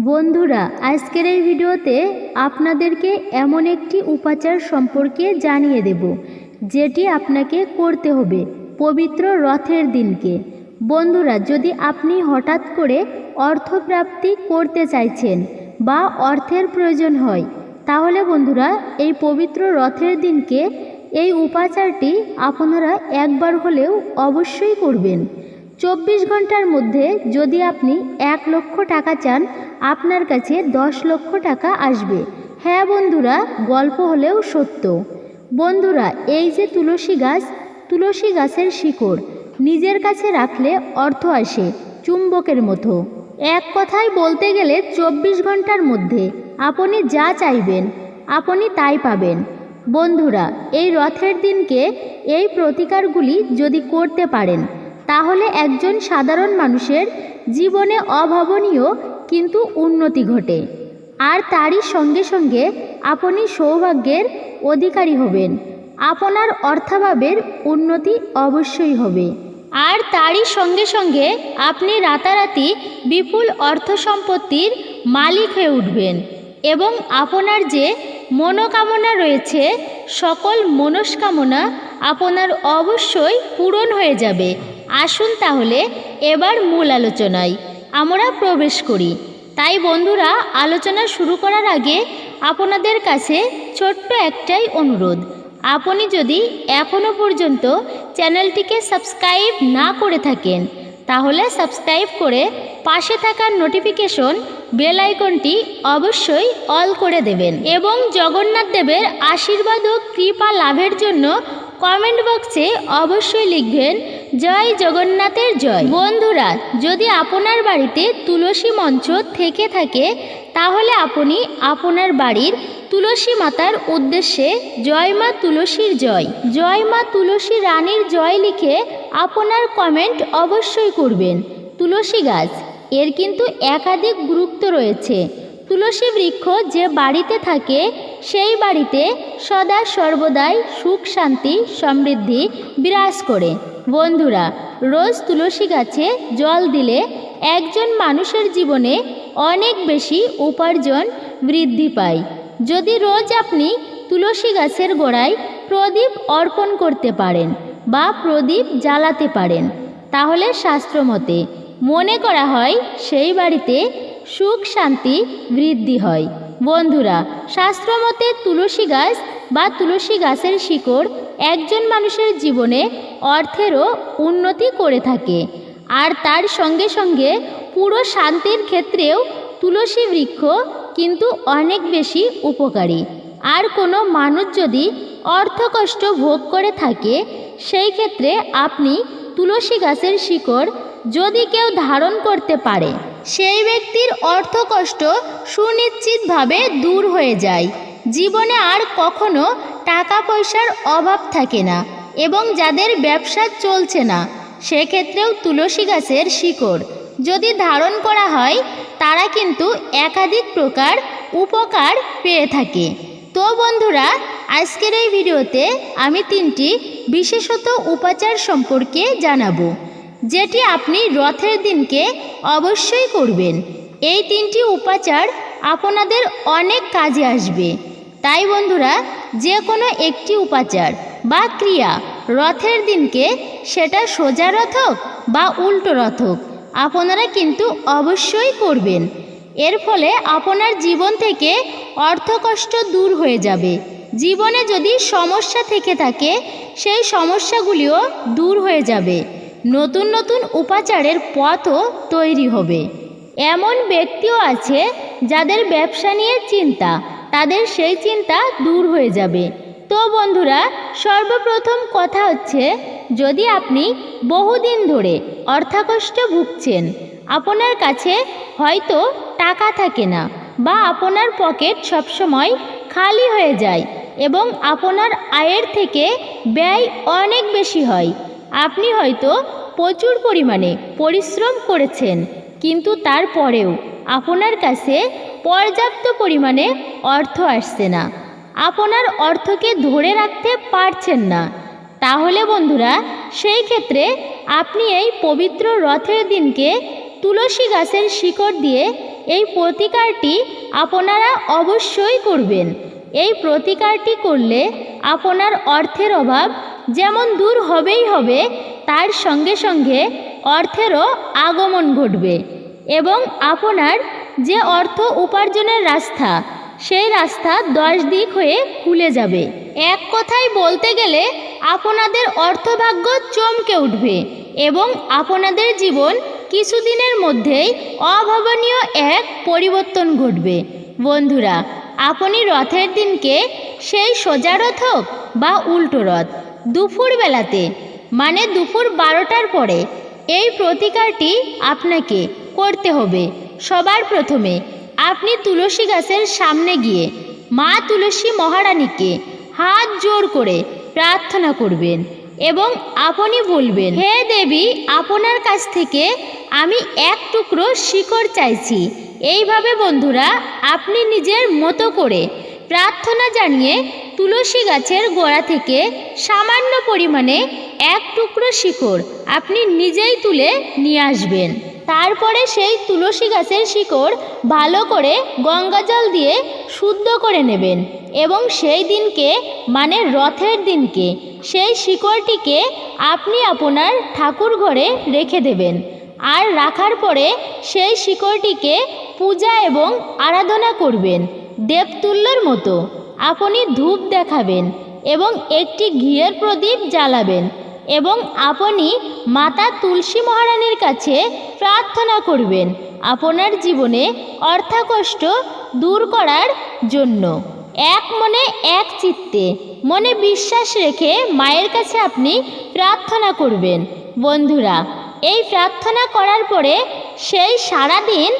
বন্ধুরা, আজকের এই ভিডিওতে আপনাদেরকে এমন একটি উপাচার সম্পর্কে জানিয়ে দেব যেটি আপনাকে করতে হবে পবিত্র রথের দিনকে। বন্ধুরা, যদি আপনি হঠাৎ করে অর্থপ্রাপ্তি করতে চাইছেন বা অর্থের প্রয়োজন হয়, তাহলে বন্ধুরা এই পবিত্র রথের দিনকে এই উপাচারটি আপনারা একবার হলেও অবশ্যই করবেন। 24 ঘন্টার মধ্যে যদি আপনি 1 লক্ষ টাকা চান, আপনার কাছে 10 লক্ষ টাকা আসবে। হ্যাঁ বন্ধুরা, গল্প হলেও সত্য। বন্ধুরা, এই যে তুলসী গাছের শিকড় নিজের কাছে রাখলে অর্থ আসে চুম্বকের মতো। এক কথায় বলতে গেলে 24 ঘন্টার মধ্যে আপনি যা চাইবেন আপনি তাই পাবেন। বন্ধুরা, এই রথের দিনকে এই প্রতিকারগুলি যদি করতে পারেন, তাহলে একজন সাধারণ মানুষের জীবনে অভাবনীয় কিন্তু উন্নতি ঘটে। আর তারই সঙ্গে সঙ্গে আপনি সৌভাগ্যের অধিকারী হবেন। আপনার অর্থাভাবের উন্নতি অবশ্যই হবে। আর তারই সঙ্গে সঙ্গে আপনি রাতারাতি বিপুল অর্থ সম্পত্তির মালিক হয়ে উঠবেন এবং আপনার যে মনোকামনা রয়েছে সকল মনস্কামনা আপনার অবশ্যই পূরণ হয়ে যাবে। আসুন তাহলে এবার মূল আলোচনায় আমরা প্রবেশ করি। তাই বন্ধুরা, আলোচনা শুরু করার আগে আপনাদের কাছে ছোট্ট একটাই অনুরোধ, আপনি যদি এখনও পর্যন্ত চ্যানেলটিকে সাবস্ক্রাইব না করে থাকেন, তাহলে সাবস্ক্রাইব করে পাশে থাকা নোটিফিকেশন বেল আইকনটি অবশ্যই অল করে দেবেন এবং জগন্নাথ দেবের আশীর্বাদ ও কৃপা লাভের জন্য কমেন্ট বক্সে অবশ্যই লিখবেন জয় জগন্নাথের জয়। বন্ধুরা, যদি আপনার বাড়িতে তুলসী মঞ্চ থেকে থাকে, তাহলে আপনি আপনার বাড়ির তুলসী মাতার উদ্দেশ্যে জয় মা তুলসীর জয়, জয় মা তুলসী রানীর জয় লিখে আপনার কমেন্ট অবশ্যই করবেন। তুলসী গাছ এর কিন্তু একাধিক গুরুত্ব রয়েছে। তুলসী বৃক্ষ যে বাড়িতে থাকে সেই বাড়িতে সদা সর্বদাই সুখ শান্তি সমৃদ্ধি বিরাজ করে। বন্ধুরা, রোজ তুলসী গাছে জল দিলে একজন মানুষের জীবনে অনেক বেশি উপার্জন বৃদ্ধি পায়। যদি রোজ আপনি তুলসী গাছের গোড়ায় প্রদীপ অর্পণ করতে পারেন বা প্রদীপ জ্বালাতে পারেন, তাহলে শাস্ত্রমতে মনে করা হয় সেই বাড়িতে সুখ শান্তি বৃদ্ধি হয়। বন্ধুরা, শাস্ত্রমতে তুলসী গাছ বা তুলসী গাছের শিকড় একজন মানুষের জীবনে অর্থেরও উন্নতি করে থাকে। আর তার সঙ্গে সঙ্গে পুরো শান্তির ক্ষেত্রেও তুলসী বৃক্ষ কিন্তু অনেক বেশি উপকারী। আর কোনো মানুষ যদি অর্থকষ্ট ভোগ করে থাকে, সেই ক্ষেত্রে আপনি তুলসী গাছের শিকড় যদি কেউ ধারণ করতে পারে, সেই ব্যক্তির অর্থকষ্ট সুনিশ্চিতভাবে দূর হয়ে যায়। জীবনে আর কখনো টাকা পয়সার অভাব থাকে না এবং যাদের ব্যবসা চলছে না, সেক্ষেত্রেও তুলসী গাছের শিকড় যদি ধারণ করা হয়, তারা কিন্তু একাধিক প্রকার উপকার পেয়ে থাকে। তো বন্ধুরা, আজকের এই ভিডিওতে আমি 3টি বিশেষত উপাচার সম্পর্কে জানাবো, যেটি আপনি রথের দিনকে অবশ্যই করবেন। এই 3টি উপাচার আপনাদের অনেক কাজে আসবে। তাই বন্ধুরা, যে কোনো একটি উপাচার বা ক্রিয়া রথের দিনকে, সেটা সোজা রথ হোক বা উল্টো রথ হোক, আপনারা কিন্তু অবশ্যই করবেন। এর ফলে আপনার জীবন থেকে অর্থকষ্ট দূর হয়ে যাবে। জীবনে যদি সমস্যা থেকে থাকে, সেই সমস্যাগুলিও দূর হয়ে যাবে। নতুন নতুন উপাচারের পথও তৈরি হবে। এমন ব্যক্তিও আছে যাদের ব্যবসা নিয়ে চিন্তা, তাদের সেই চিন্তা দূর হয়ে যাবে। তো বন্ধুরা, সর্বপ্রথম কথা হচ্ছে, যদি আপনি বহুদিন ধরে অর্থাকষ্ট ভুগছেন, আপনার কাছে হয়তো টাকা থাকে না বা আপনার পকেট সবসময় খালি হয়ে যায় এবং আপনার আয়ের থেকে ব্যয় অনেক বেশি হয়, আপনি হয়তো প্রচুর পরিমাণে পরিশ্রম করেছেন, কিন্তু তারপরেও আপনার কাছে পর্যাপ্ত পরিমাণে অর্থ আসছে না, আপনার অর্থকে ধরে রাখতে পারছেন না, তাহলে বন্ধুরা, সেই ক্ষেত্রে আপনি এই পবিত্র রথের দিনকে তুলসী গাছের শিকড় দিয়ে এই প্রতিকারটি আপনারা অবশ্যই করবেন। এই প্রতিকারটি করলে আপনার অর্থের অভাব যেমন দূর হবেই হবে, তার সঙ্গে সঙ্গে অর্থেরও আগমন ঘটবে এবং আপনার যে অর্থ উপার্জনের রাস্তা, সেই রাস্তা 10 দিক হয়ে খুলে যাবে। এক কথায় বলতে গেলে আপনাদের অর্থভাগ্য চমকে উঠবে এবং আপনাদের জীবন কিছুদিনের মধ্যেই অভাবনীয় এক পরিবর্তন ঘটবে। বন্ধুরা, আপনি রথের দিনকে, সেই সোজা রথ হোক বা উল্টো রথ, দুপুরবেলাতে মানে দুপুর 12টার পরে এই প্রতিকারটি আপনাকে করতে হবে। সবার প্রথমে আপনি তুলসী গাছের সামনে গিয়ে মা তুলসী মহারানীকে হাত জোর করে প্রার্থনা করবেন এবং আপনি বলবেন, হে দেবী, আপনার কাছ থেকে আমি এক টুকরো শিকড় চাইছি। এইভাবে বন্ধুরা আপনি নিজের মতো করে প্রার্থনা জানিয়ে তুলসী গাছের গোড়া থেকে সামান্য পরিমাণে এক টুকরো শিকড় আপনি নিজেই তুলে নিয়ে আসবেন। তারপরে সেই তুলসী গাছের শিকড় ভালো করে গঙ্গাজল দিয়ে শুদ্ধ করে নেবেন এবং সেই দিনকে মানে রথের দিনকে সেই শিকড়টিকে আপনি আপনার ঠাকুর ঘরে রেখে দেবেন। আর রাখার পরে সেই শিকড়টিকে পূজা এবং আরাধনা করবেন দেবতুল্যর মতো। আপনি ধূপ দেখাবেন এবং একটি ঘিয়ের প্রদীপ জ্বালাবেন এবং আপনি মাতা তুলসী মহারানীর কাছে প্রার্থনা করবেন আপনার জীবনে অর্থকষ্ট দূর করার জন্য। এক মনে এক চিত্তে মনে বিশ্বাস রেখে মায়ের কাছে আপনি প্রার্থনা করবেন। বন্ধুরা, এই প্রার্থনা করার পরে সেই সারাদিন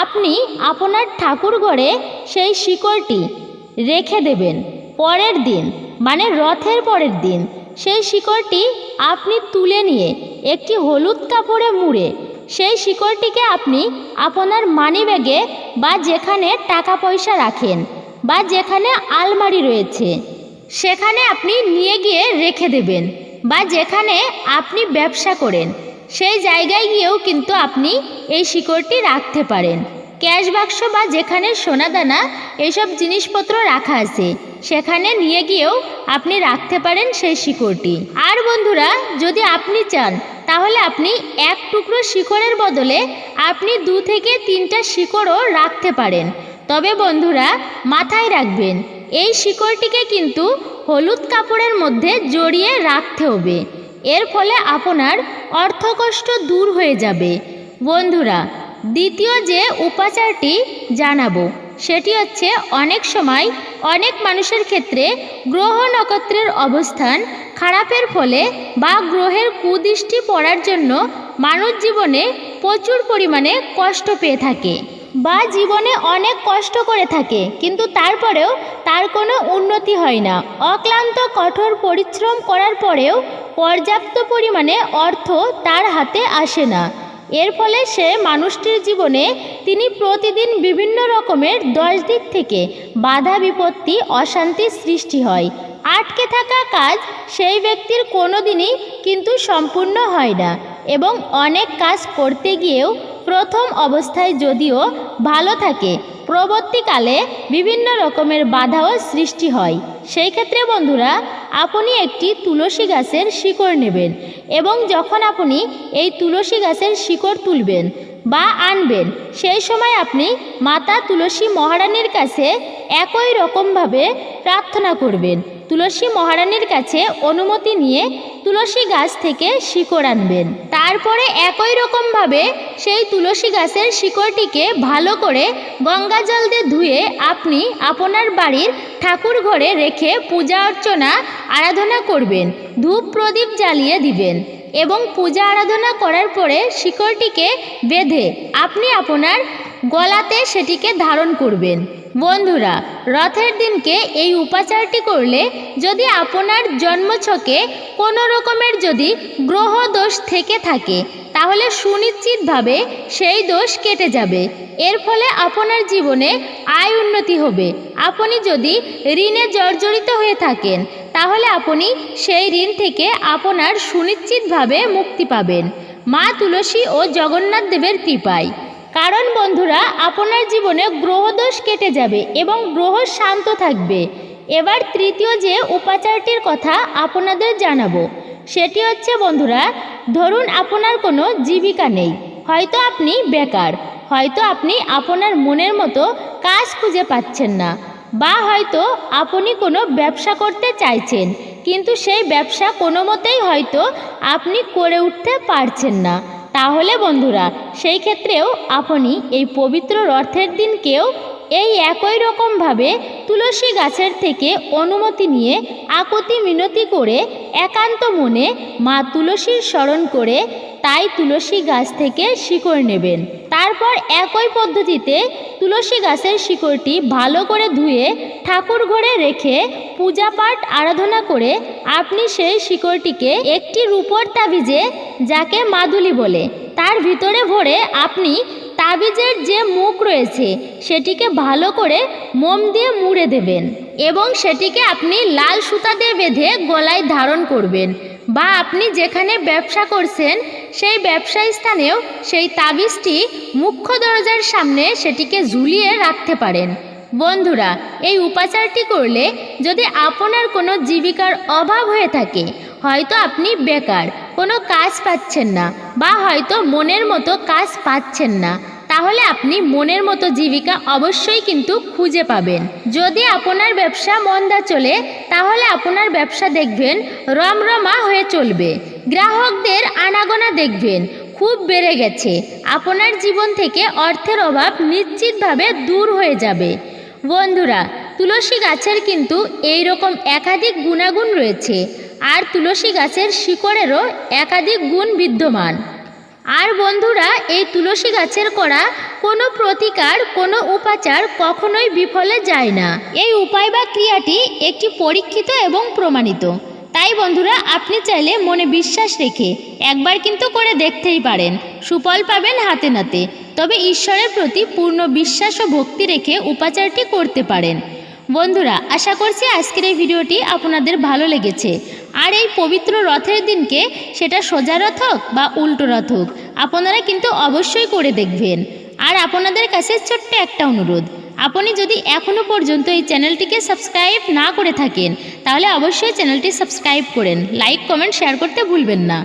আপনি আপনার ঠাকুর ঘরে সেই শিকড়টি রেখে দেবেন। পরের দিন মানে রথের পরের দিন সেই শিকড়টি আপনি তুলে নিয়ে একটি হলুদ কাপড়ে মুড়ে সেই শিকড়টিকে আপনি আপনার মানিব্যাগে বা যেখানে টাকা পয়সা রাখেন বা যেখানে আলমারি রয়েছে সেখানে আপনি নিয়ে গিয়ে রেখে দেবেন, বা যেখানে আপনি ব্যবসা করেন সেই জায়গায় গিয়েও কিন্তু আপনি এই শিকড়টি রাখতে পারেন। ক্যাশ বাক্স বা যেখানে সোনাদানা এইসব জিনিসপত্র রাখা আছে সেখানে নিয়ে গিয়েও আপনি রাখতে পারেন সেই শিকড়টি। আর বন্ধুরা, যদি আপনি চান তাহলে আপনি এক টুকরো শিকড়ের বদলে আপনি 2 থেকে 3টা শিকড়ও রাখতে পারেন। তবে বন্ধুরা মাথায় রাখবেন, এই শিকড়টিকে কিন্তু হলুদ কাপড়ের মধ্যে জড়িয়ে রাখতে হবে। এর ফলে আপনার অর্থকষ্ট দূর হয়ে যাবে। বন্ধুরা, দ্বিতীয় যে উপাচারটি জানাবো সেটি হচ্ছে, অনেক সময় অনেক মানুষের ক্ষেত্রে গ্রহ নক্ষত্রের অবস্থান খারাপের ফলে বা গ্রহের কুদৃষ্টি পড়ার জন্য মানুষ জীবনে প্রচুর পরিমাণে কষ্ট পেয়ে থাকে বা জীবনে অনেক কষ্ট করে থাকে, কিন্তু তারপরেও তার কোনো উন্নতি হয় না। অক্লান্ত কঠোর পরিশ্রম করার পরেও পর্যাপ্ত পরিমাণে অর্থ তার হাতে আসে না। এর ফলে সে মানুষটির জীবনে তিনি প্রতিদিন বিভিন্ন রকমের 10 দিক থেকে বাধা বিপত্তি অশান্তির সৃষ্টি হয়। আটকে থাকা কাজ সেই ব্যক্তির কোনো দিনই কিন্তু সম্পূর্ণ হয় না এবং অনেক কাজ করতে গিয়েও প্রথম অবস্থায় যদিও ভালো থাকে, পরবর্তীকালে বিভিন্ন রকমের বাধাও সৃষ্টি হয়। সেই ক্ষেত্রে বন্ধুরা আপনি একটি তুলসী গাছের শিকড় নেবেন এবং যখন আপনি এই তুলসী গাছের শিকড় তুলবেন বা আনবেন সেই সময় আপনি মাতা তুলসী মহারানীর কাছে একই রকমভাবে প্রার্থনা করবেন। তুলসী মহারানীর কাছে অনুমতি নিয়ে তুলসী গাছ থেকে শিকড় আনবেন। তারপরে একই রকমভাবে সেই তুলসী গাছের শিকড়টিকে ভালো করে গঙ্গা জল দিয়ে ধুয়ে আপনি আপনার বাড়ির ঠাকুর ঘরে রেখে পূজা অর্চনা আরাধনা করবেন, ধূপ প্রদীপ জ্বালিয়ে দিবেন এবং পূজা আরাধনা করার পরে শিকড়টিকে বেঁধে আপনি আপনার গলাতে সেটিকে ধারণ করবেন। বন্ধুরা, রথের দিনকে এই উপাচারটি করলে যদি আপনার জন্মছকে কোনো রকমের যদি গ্রহ দোষ থেকে থাকে তাহলে সুনিশ্চিতভাবে সেই দোষ কেটে যাবে। এর ফলে আপনার জীবনে আয় উন্নতি হবে। আপনি যদি ঋণে জর্জরিত হয়ে থাকেন তাহলে আপনি সেই ঋণ থেকে আপনার সুনিশ্চিতভাবে মুক্তি পাবেন মা তুলসী ও জগন্নাথ দেবের কৃপায়। কারণ বন্ধুরা, আপনার জীবনে গ্রহদোষ কেটে যাবে এবং গ্রহ শান্ত থাকবে। এবার তৃতীয় যে উপাচারটির কথা আপনাদের জানাবো, সেটি হচ্ছে বন্ধুরা, ধরুন আপনার কোনো জীবিকা নেই, হয়তো আপনি বেকার, হয়তো আপনি আপনার মনের মতো কাজ খুঁজে পাচ্ছেন না, বা হয়তো আপনি কোনো ব্যবসা করতে চাইছেন, কিন্তু সেই ব্যবসা কোনো মতেই হয়তো আপনি করে উঠতে পারছেন না। তাহলে বন্ধুরা, সেই ক্ষেত্রেও আপনি এই পবিত্র রথের দিনকেও এই একই রকমভাবে তুলসী গাছের থেকে অনুমতি নিয়ে আকুতি মিনতি করে একান্ত মনে মা তুলসীর স্মরণ করে তাই তুলসী গাছ থেকে শিকড় নেবেন। তারপর একই পদ্ধতিতে তুলসী গাছের শিকড়টি ভালো করে ধুয়ে ঠাকুর ঘরে রেখে পূজা পাঠ আরাধনা করে আপনি সেই শিকড়টিকে একটি রূপোর তাবিজে, যাকে মাদুলি বলে, তার ভিতরে ভরে আপনি তাবিজের যে মুখ রয়েছে সেটিকে ভালো করে মোম দিয়ে মুড়ে দেবেন এবং সেটিকে আপনি লাল সুতা দিয়ে বেঁধে গলায় ধারণ করবেন, বা আপনি যেখানে ব্যবসা করছেন সেই ব্যবসা স্থানেও সেই তাবিজটি মুখ্য দরজার সামনে সেটিকে ঝুলিয়ে রাখতে পারেন। বন্ধুরা, এই উপাচারটি করলে যদি আপনার কোনো জীবিকার অভাব হয়ে থাকে, হয়তো আপনি বেকার, কোনো কাজ পাচ্ছেন না, বা হয়তো মনের মতো কাজ পাচ্ছেন না, তাহলে আপনি মনের মতো জীবিকা অবশ্যই কিন্তু খুঁজে পাবেন। যদি আপনার ব্যবসা মন্দা চলে, তাহলে আপনার ব্যবসা দেখবেন রমরমা হয়ে চলবে, গ্রাহকদের আনাগোনা দেখবেন খুব বেড়ে গেছে, আপনার জীবন থেকে অর্থের অভাব নিশ্চিতভাবে দূর হয়ে যাবে। বন্ধুরা, তুলসী গাছের কিন্তু এই রকম একাধিক গুণাগুণ রয়েছে, আর তুলসী গাছের শিকড়েরও একাধিক গুণ বিদ্যমান। আর বন্ধুরা, এই তুলসী গাছের করা কোনো প্রতিকার, কোনো উপাচার কখনোই বিফলে যায় না। এই উপায় বা ক্রিয়াটি একটি পরীক্ষিত এবং প্রমাণিত। তাই বন্ধুরা, আপনি চাইলে মনে বিশ্বাস রেখে একবার কিন্তু করে দেখতেই পারেন, সুফল পাবেন হাতে নাতে। তবে ঈশ্বরের প্রতি পূর্ণ বিশ্বাস ও ভক্তি রেখে উপাচারটি করতে পারেন। বন্ধুরা, আশা করছি আজকের এই ভিডিওটি আপনাদের ভালো লেগেছে। আর এই পবিত্র রথের দিনকে, সেটা সোজা রথ হোক বা উল্টো রথ হোক, আপনারা কিন্তু অবশ্যই করে দেখবেন। আর আপনাদের কাছে ছোট্ট একটা অনুরোধ, আপনি যদি এখনও পর্যন্ত এই চ্যানেলটিকে সাবস্ক্রাইব না করে থাকেন, তাহলে অবশ্যই চ্যানেলটি সাবস্ক্রাইব করেন, লাইক কমেন্ট শেয়ার করতে ভুলবেন না।